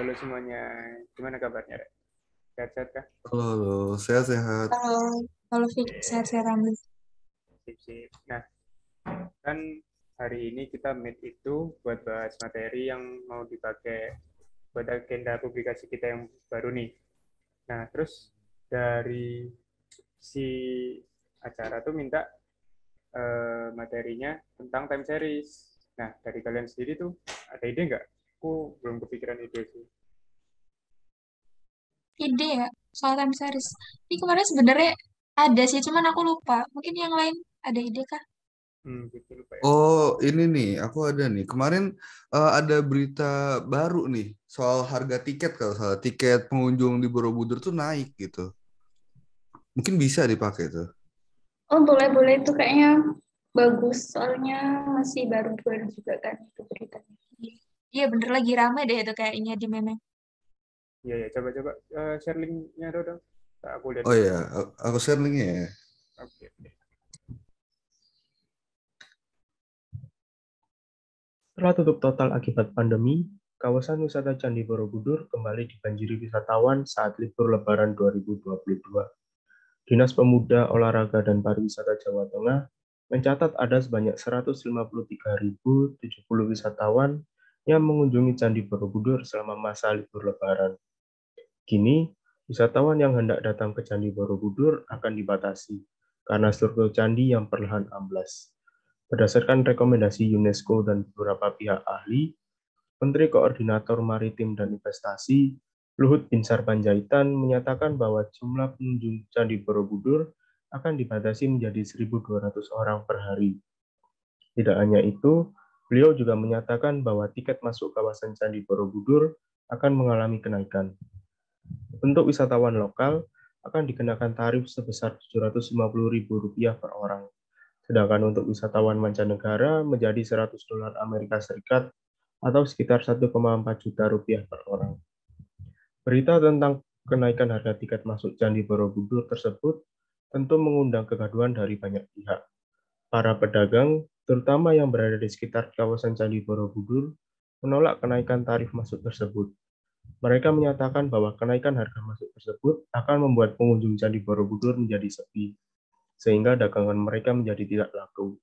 Halo semuanya, gimana kabarnya, Rek? Sehat-sehat kah? Halo, halo. Sehat-sehat. Kalau kalau Fik Oke, sehat-sehat Ramli. sip-sip. Nah, kan hari ini kita meet itu buat bahas materi yang mau dipakai buat agenda publikasi kita yang baru nih. Nah, terus dari si acara tuh minta materinya tentang time series. Nah, dari kalian sendiri tuh ada ide nggak? Aku belum kepikiran ide sih. Ide ya soal time series. Ini kemarin sebenarnya ada sih, cuman aku lupa. Mungkin yang lain ada ide kah? Gitu lupa ya. Oh, ini nih, aku ada nih. Kemarin ada berita baru nih soal harga tiket kalau salah. Tiket pengunjung di Borobudur tuh naik gitu. Mungkin bisa dipakai tuh. Oh, boleh-boleh itu kayaknya bagus. Soalnya masih baru-baru juga kan itu beritanya. Iya bener lagi rame deh itu kayaknya di meme. Iya, ya, coba-coba share linknya dong. Nah, aku lihat Oh dulu. ya, aku share linknya ya. Oke, oke. Setelah tutup total akibat pandemi, kawasan wisata Candi Borobudur kembali dibanjiri wisatawan saat libur Lebaran 2022. Dinas Pemuda, Olahraga, dan Pariwisata Jawa Tengah mencatat ada sebanyak 153.070 wisatawan yang mengunjungi Candi Borobudur selama masa libur Lebaran. Kini, wisatawan yang hendak datang ke Candi Borobudur akan dibatasi karena struktur candi yang perlahan amblas. Berdasarkan rekomendasi UNESCO dan beberapa pihak ahli, Menteri Koordinator Maritim dan Investasi, Luhut Binsar Panjaitan, menyatakan bahwa jumlah pengunjung Candi Borobudur akan dibatasi menjadi 1.200 orang per hari. Tidak hanya itu, beliau juga menyatakan bahwa tiket masuk kawasan Candi Borobudur akan mengalami kenaikan. Untuk wisatawan lokal, akan dikenakan tarif sebesar Rp750.000 per orang. Sedangkan untuk wisatawan mancanegara menjadi $100 Amerika Serikat atau sekitar 1,4 juta rupiah per orang. Berita tentang kenaikan harga tiket masuk Candi Borobudur tersebut tentu mengundang kegaduhan dari banyak pihak. Para pedagang, terutama yang berada di sekitar kawasan Candi Borobudur, menolak kenaikan tarif masuk tersebut. Mereka menyatakan bahwa kenaikan harga masuk tersebut akan membuat pengunjung Candi Borobudur menjadi sepi, sehingga dagangan mereka menjadi tidak laku.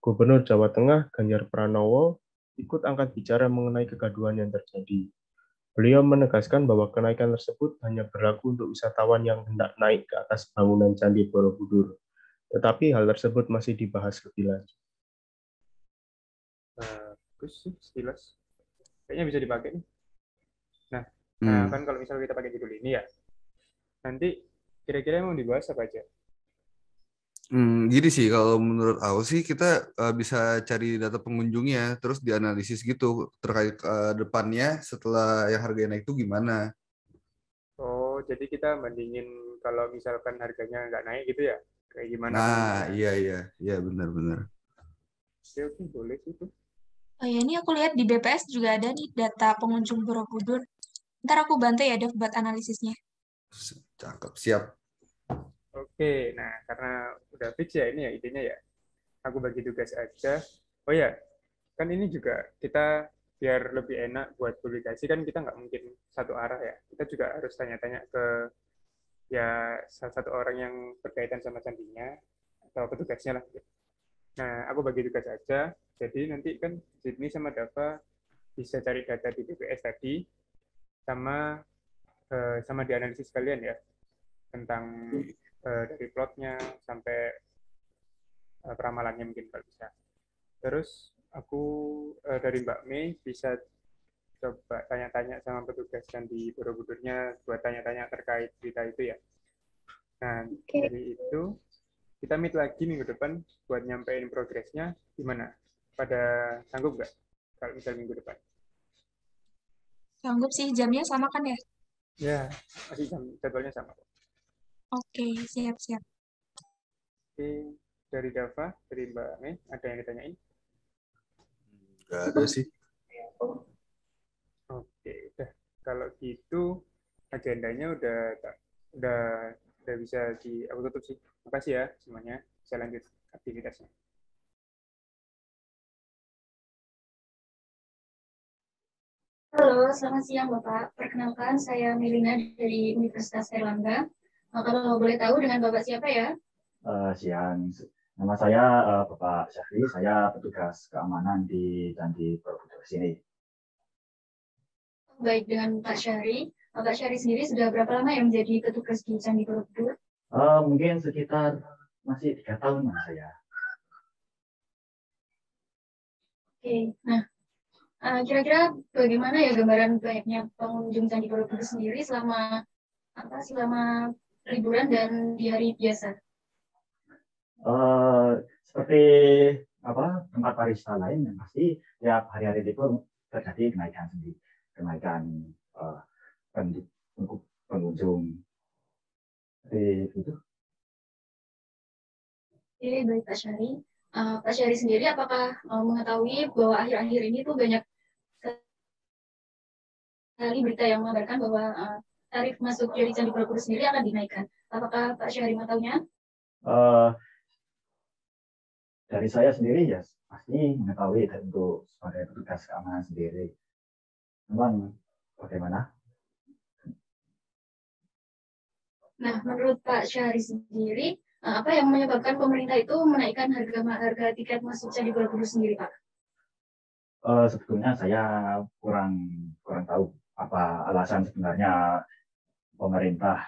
Gubernur Jawa Tengah, Ganjar Pranowo, ikut angkat bicara mengenai kegaduhan yang terjadi. Beliau menegaskan bahwa kenaikan tersebut hanya berlaku untuk wisatawan yang hendak naik ke atas bangunan Candi Borobudur. Tetapi hal tersebut masih dibahas lebih lanjut. Bagus sih, sekilas. Kayaknya bisa dipakai nih. Nah, kan Hmm. kalau misalnya kita pakai judul ini ya, nanti kira-kira mau dibahas apa aja? Gini sih, kalau menurut aku sih kita bisa cari data pengunjungnya, terus dianalisis gitu terkait depannya setelah yang harganya naik itu gimana. Oh, jadi kita bandingin kalau misalkan harganya nggak naik gitu ya? Kayak gimana Nah, pengunjungnya? iya, iya, iya benar-benar. Oke, oke, boleh sih itu. Oh ya ini aku lihat di BPS juga ada nih data pengunjung Borobudur. Ntar aku bantu ya Dev buat analisisnya. Cakep, siap. Oke, nah karena udah fix ya ini ya idenya ya. Aku bagi tugas aja. Oh ya, kan ini juga kita biar lebih enak buat publikasi kan kita nggak mungkin satu arah ya. Kita juga harus tanya-tanya ke ya salah satu orang yang berkaitan sama candinya atau petugasnya lah. Nah, aku bagi tugas aja. Jadi nanti kan Sydney sama Dava bisa cari data di BPS tadi sama sama dianalisis kalian ya tentang dari plotnya sampai peramalannya mungkin kalau bisa. Terus aku dari Mbak Mei bisa coba tanya-tanya sama petugas dan di Borobudurnya buat tanya-tanya terkait berita itu ya. Nah, Oke. dari itu kita meet lagi minggu depan buat nyampein progresnya gimana? Pada sanggup nggak kalau misal minggu depan? Sanggup sih jamnya sama kan ya? Ya, masih jadwalnya sama. Oke, siap-siap. Oke, dari Dava, dari Mbak Mei, ada yang ditanyain? Gak ada sih. Oke, udah. Kalau gitu agendanya udah udah bisa di aku tutup sih. Makasih ya semuanya. Bisa lanjut aktivitasnya. Halo, selamat siang Bapak. Perkenalkan, saya Melina dari Universitas Airlangga. Kalau boleh tahu dengan Bapak siapa ya? Siang. Nama saya Bapak Syahri, saya petugas keamanan di Candi Borobudur sini. Baik, dengan Pak Syahri. Pak Syahri sendiri sudah berapa lama ya menjadi petugas di Candi Borobudur? Mungkin sekitar masih 3 tahun saya. Oke, nah kira-kira bagaimana ya gambaran banyaknya pengunjung Candi Borobudur sendiri selama liburan dan di hari biasa? Seperti tempat pariwisata lain yang pasti tiap hari-hari libur terjadi kenaikan pengunjung. Seperti itu. Oke, baik Pak Syahri. Pak Syahri sendiri apakah mengetahui bahwa akhir-akhir ini tuh banyak sekali berita yang mengabarkan bahwa tarif masuk dari Candi Borobudur sendiri akan dinaikkan. Apakah Pak Syahri mengetahuinya? Uh, dari saya sendiri ya pasti mengetahui tentu sebagai petugas keamanan sendiri. Memang bagaimana? Nah, menurut Pak Syahri sendiri, apa yang menyebabkan pemerintah itu menaikkan harga tiket masuk Candi Borobudur sendiri, Pak? Sebetulnya saya kurang tahu apa alasan sebenarnya pemerintah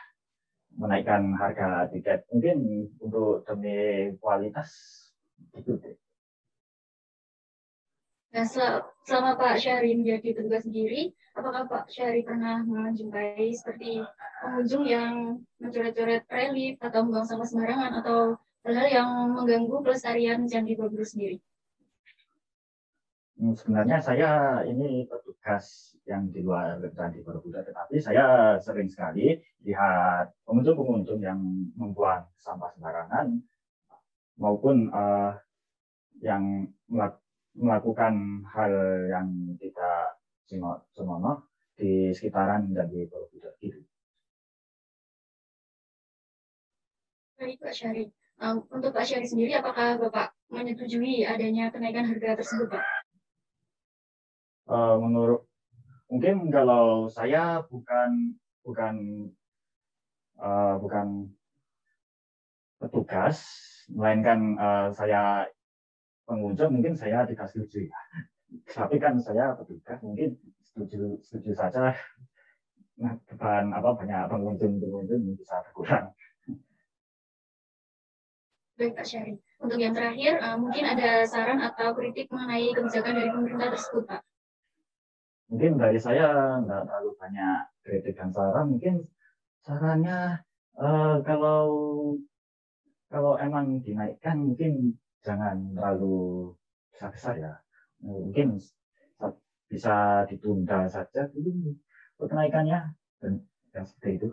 menaikkan harga tiket. Mungkin untuk demi kualitas gitu deh. Nah, selama Pak Syahri menjadi petugas sendiri, apakah Pak Syahri pernah menjumpai seperti pengunjung yang mencoret-coret relief atau membuang sampah sembarangan atau hal-hal yang mengganggu pelestarian Candi Borobudur sendiri? Sebenarnya saya ini petugas yang di luar Candi Borobudur, tetapi saya sering sekali lihat pengunjung-pengunjung yang membuang sampah sembarangan maupun yang melakukan hal yang tidak senonoh di sekitaran Candi Borobudur gitu. Baik, Pak Syahri. Untuk Pak Syahri sendiri, apakah Bapak menyetujui adanya kenaikan harga tersebut, Pak? Mungkin kalau saya bukan petugas, melainkan saya pengunjung, mungkin saya tidak setuju ya. Tapi kan saya petugas, mungkin setuju saja. Nah, banyak pengunjung bisa berkurang. Baik, Pak Syahri. Untuk yang terakhir, mungkin ada saran atau kritik mengenai kebijakan dari pemerintah tersebut, Pak? Mungkin dari saya nggak terlalu banyak kritik dan saran. Mungkin sarannya kalau emang dinaikkan, mungkin jangan terlalu besar-besar ya. Mungkin bisa ditunda saja dulu kenaikannya dan seperti itu.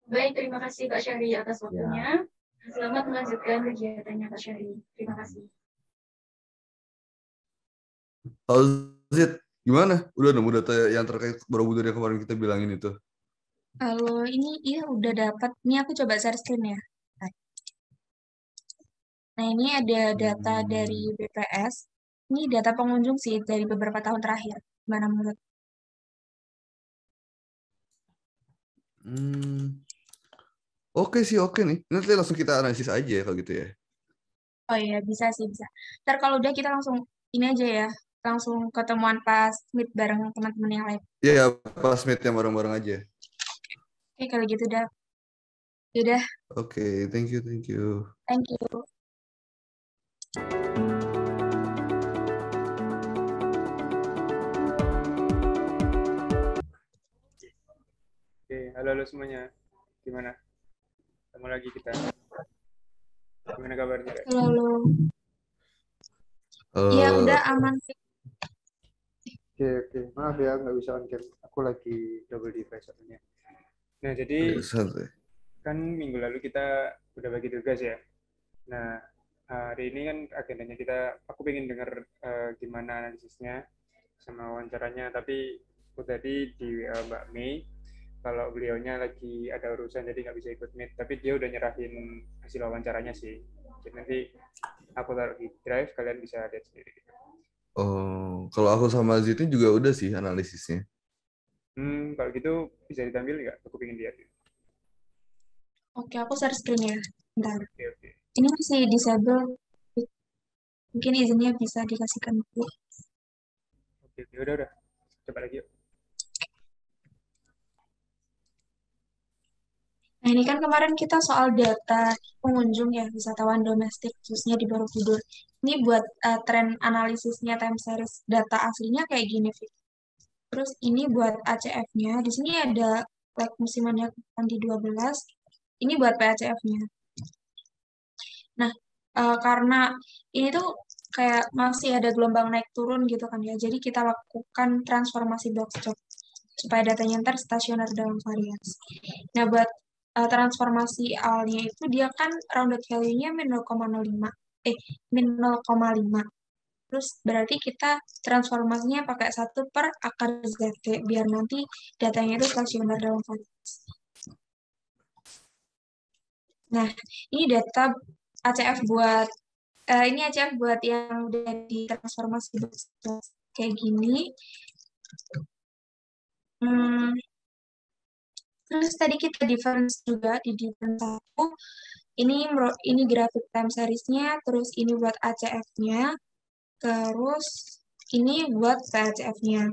Baik, terima kasih Pak Syahri atas waktunya. Ya. Selamat melanjutkan kegiatannya Pak Syahri. Terima kasih. Zid, gimana? Udah nemu data yang terkait Borobudur yang kemarin kita bilangin itu? Kalau ini iya udah dapat. Ini aku coba share screen ya. Nah, ini ada data dari BPS. Ini data pengunjung sih dari beberapa tahun terakhir. Gimana menurut? Oke sih, oke nih. Nanti langsung kita analisis aja ya kalau gitu ya. Oh iya, bisa sih, bisa. Ntar kalau udah kita langsung ini aja ya. Langsung ketemuan pas meet bareng teman-teman yang lain. Iya, pas meet yang bareng-bareng aja. Oke, kalau gitu udah. Udah. Oke, thank you, thank you. Thank you. Oke, halo semuanya. Gimana? Ketemu lagi kita. Gimana kabarnya? Halo. Iya, udah aman. Oke. Maaf ya, nggak bisa on cam. Aku lagi double device soalnya. Nah, jadi kan minggu lalu kita udah bagi tugas ya. Nah, hari ini kan agendanya aku pengen dengar gimana analisisnya sama wawancaranya. Tapi tadi di Mbak Mei, kalau beliaunya lagi ada urusan jadi nggak bisa ikut meet. Tapi dia udah nyerahin hasil wawancaranya sih. Jadi nanti aku taruh di drive, kalian bisa lihat sendiri. Oh, kalau aku sama Zidni juga udah sih analisisnya. Kalau gitu bisa ditampil nggak? Aku pengen lihat. Oke, aku share screen ya. Bentar. Oke, oke. Ini masih disable. Mungkin izinnya bisa dikasihkan dulu. Oke, oke, udah. Coba lagi yuk. Nah, ini kan kemarin kita soal data pengunjung ya, wisatawan domestik, khususnya di Borobudur. Ini buat tren analisisnya time series data aslinya kayak gini, Fik. Terus ini buat ACF-nya, di sini ada leg musimannya di 12, ini buat PACF-nya. Nah, karena ini tuh kayak masih ada gelombang naik turun gitu kan ya, jadi kita lakukan transformasi box chart supaya datanya ntar stasioner dalam variasi. Nah, buat transformasi awalnya itu dia kan rounded value-nya min 0,05, min 0,5. Terus berarti kita transformasinya pakai 1 per akar ZT, biar nanti datanya itu stasioner dalam variasi. Nah, ini data ACF buat ini ACF buat yang udah ditransformasi kayak gini. Terus tadi kita difference juga di difference 1. Ini grafik time series-nya, terus ini buat ACF-nya, terus ini buat PACF-nya.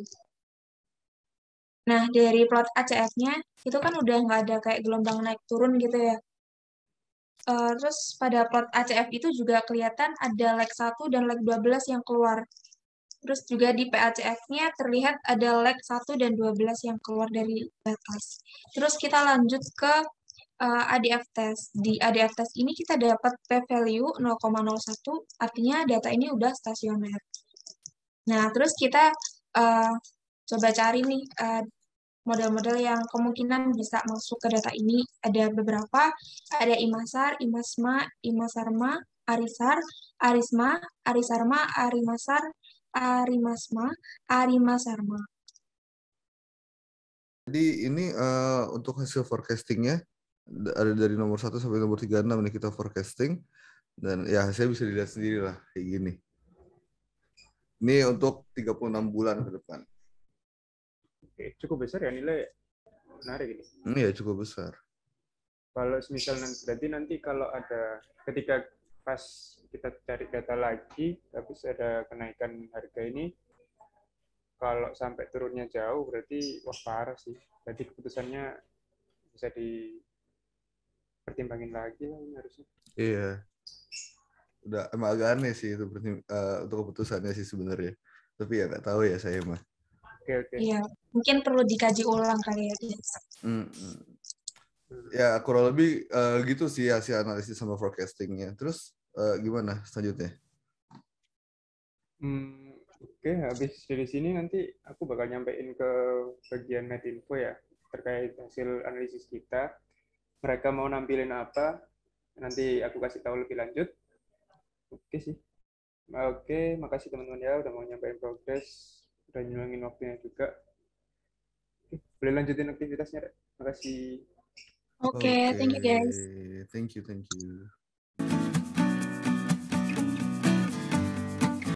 Nah, dari plot ACF-nya, itu kan udah nggak ada kayak gelombang naik turun gitu ya. Terus pada plot ACF itu juga kelihatan ada leg 1 dan leg 12 yang keluar. Terus juga di PACF-nya terlihat ada leg 1 dan 12 yang keluar dari batas. Terus kita lanjut ke ADF test. Di ADF test ini kita dapat p-value 0,01, artinya data ini udah stasioner. Nah, terus kita coba cari nih model-model yang kemungkinan bisa masuk ke data ini. Ada beberapa, ada Imasar, Imasma, Imasarma, Arisar, Arisma, Arisarma, Arimasar, Arimasma, Arimasarma. Jadi ini untuk hasil forecastingnya ada dari nomor 1 sampai nomor 36 nih kita forecasting. Dan ya hasilnya bisa dilihat sendiri lah kayak gini. Ini untuk 36 bulan ke depan. Oke, cukup besar ya nilai. Menarik ini. Ini ya cukup besar. Kalau misal nanti kalau ada ketika pas kita cari data lagi, habis ada kenaikan harga ini, kalau sampai turunnya jauh berarti wah parah sih. Jadi keputusannya bisa dipertimbangin lagi lah ini harusnya. Iya. Udah emang agak aneh sih itu untuk keputusannya sih sebenarnya. Tapi ya nggak tahu ya saya mah. Oke, oke. Iya, mungkin perlu dikaji ulang kali ya. Ya kurang lebih gitu sih hasil analisis sama forecastingnya. Terus gimana selanjutnya? Oke, habis dari sini nanti aku bakal nyampein ke bagian Metinfo ya terkait hasil analisis kita. Mereka mau nampilin apa, nanti aku kasih tahu lebih lanjut. Oke sih. Oke, makasih teman-teman ya udah mau nyampein progres, udah nyulangin waktunya juga. Oke, boleh lanjutin aktivitasnya, Rek. Makasih. Oke, thank you guys. Thank you.